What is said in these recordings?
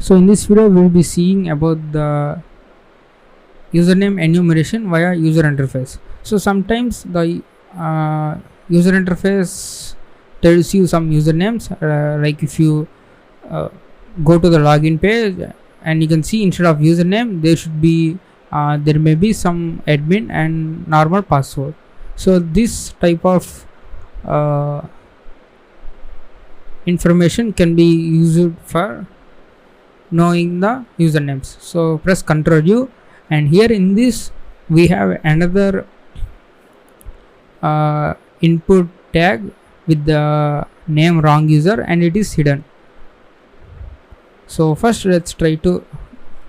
So in this video we will be seeing about the username enumeration via user interface. So sometimes the user interface tells you some usernames, like if you go to the login page and you can see instead of username there may be some admin and normal password. So this type of information can be used for knowing the usernames. So press Ctrl U, and here in this we have another input tag with the name wrong user, and it is hidden. So first let's try to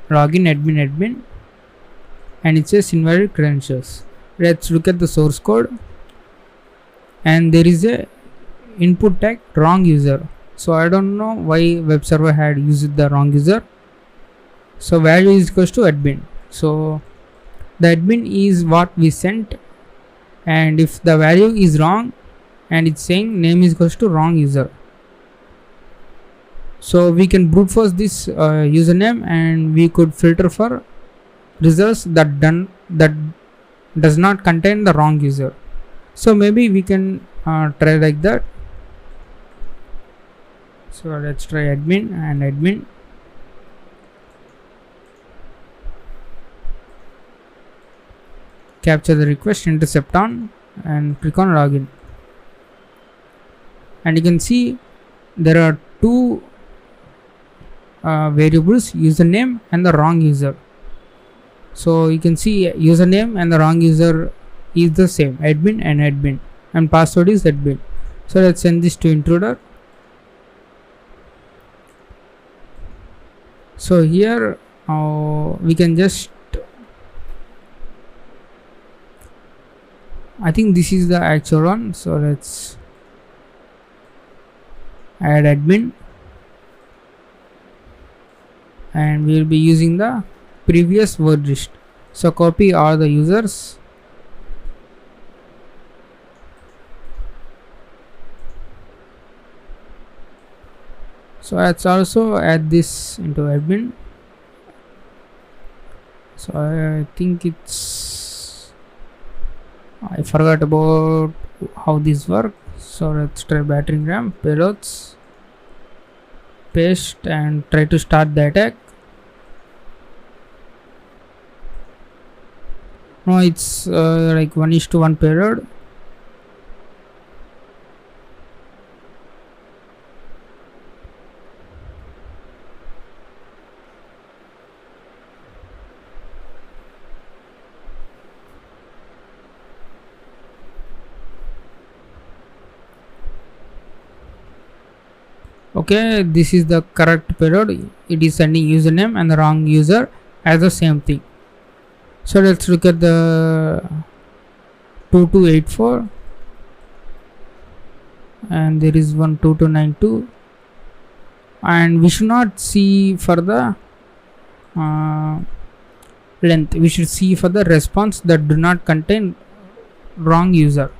login admin, and it says invalid credentials. Let's look at the source code, and there is a input tag wrong user. So I don't know why web server had used the wrong user. So value is equals to admin. So the admin is what we sent, and if the value is wrong and it's saying name is equals to wrong user, so we can brute force this username, and we could filter for results that does not contain the wrong user. So maybe we can try like that. So let's try admin and admin. Capture the request, intercept on, and click on login. And you can see there are two variables, username and the wrong user. So you can see username and the wrong user is the same, admin, and password is admin. So let's send this to intruder. So here we can just, I think this is the actual one. So let's add admin, and we will be using the previous word list. So copy all the users, so let's also add this into admin. So I think I forgot about how this works. So let's try battering ram, payloads, paste, and try to start the attack. No, it's like 1:1 payload. Okay, this is the correct payload. It is sending username and the wrong user as the same thing. So let's look at the 2284, and there is one 2292, and we should not see for the length. We should see for the response that do not contain wrong user.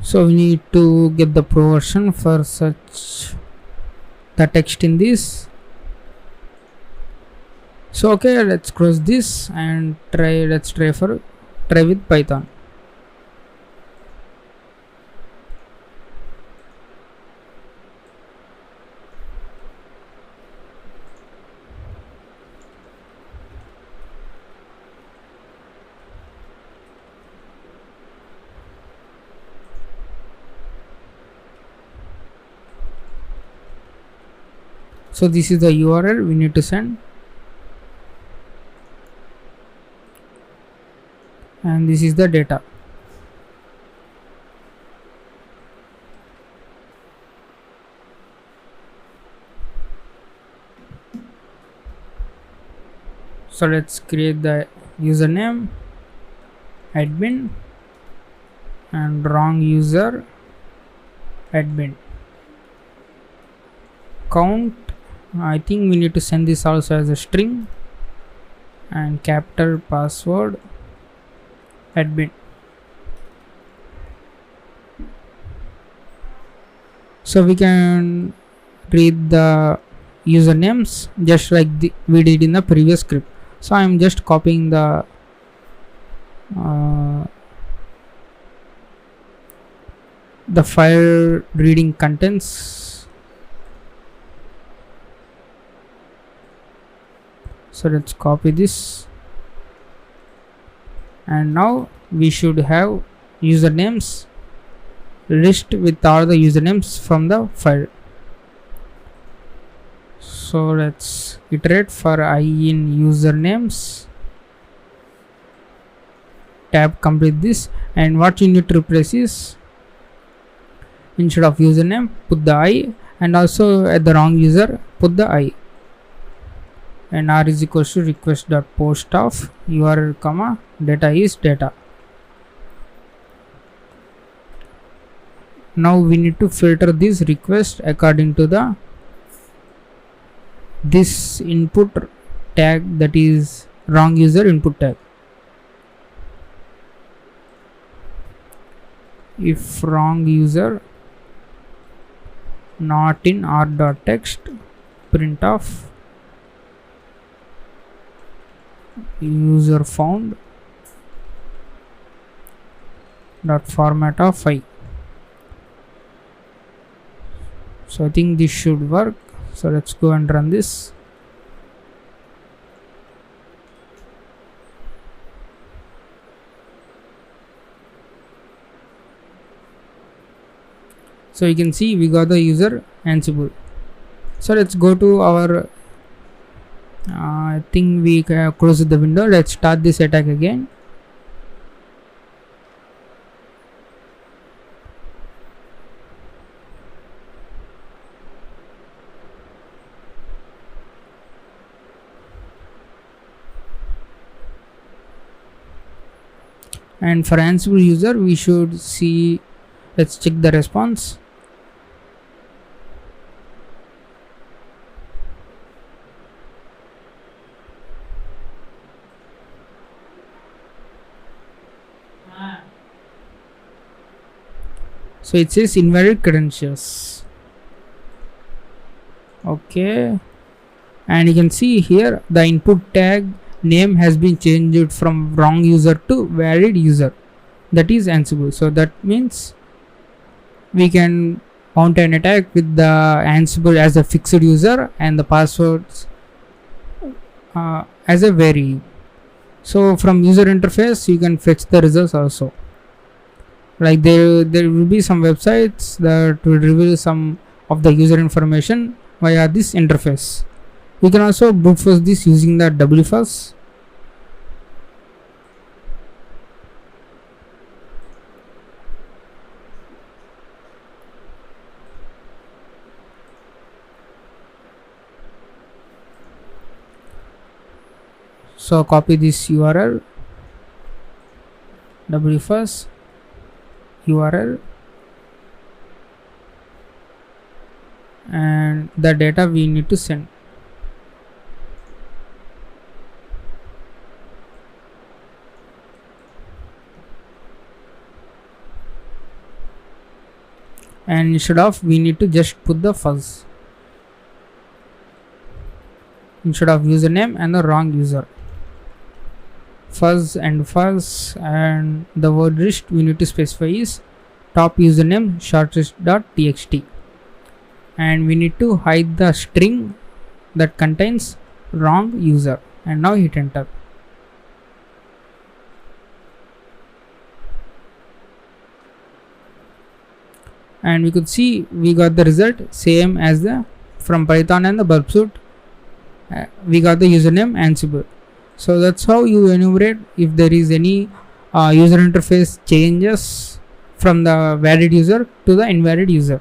So we need to get the pro version for such the text in this. So okay, let's close this and let's try with Python. So this is the URL we need to send, and this is the data. So let's create the username, admin, and wrong user admin. Count, I think we need to send this also as a string, and capital password admin. So we can read the usernames just like we did in the previous script. So I am just copying the file reading contents. So let's copy this, and now we should have usernames list with all the usernames from the file. So let's iterate for I in usernames, tab complete this, and what you need to replace is, instead of username put the I, and also at the wrong user put the I, and r is equals to request.post of URL comma data is data. Now we need to filter this request according to this input tag, that is wrong user input tag. If wrong user not in r.text, print of user found dot format of I. So I think this should work. So let's go and run this. So you can see we got the user Ansible. So let's go to our I think we close the window. Let's start this attack again. And for Ansible user we should see, let's check the response. So it says invalid credentials. Okay, and you can see here the input tag name has been changed from wrong user to valid user, that is Ansible. So that means we can mount an attack with the Ansible as a fixed user and the passwords as a variable. So from user interface you can fetch the results also. Like there will be some websites that will reveal some of the user information via this interface. We can also brute force this using the wfuzz. So copy this URL, wfuzz URL, and the data we need to send. And instead of, we need to just put the fuzz instead of username and the wrong user. Fuzz, and the word list we need to specify is top username shortlist.txt, and we need to hide the string that contains wrong user, and now hit enter. And we could see we got the result same as the from Python and the Burp suite. We got the username Ansible. So that's how you enumerate if there is any user interface changes from the valid user to the invalid user.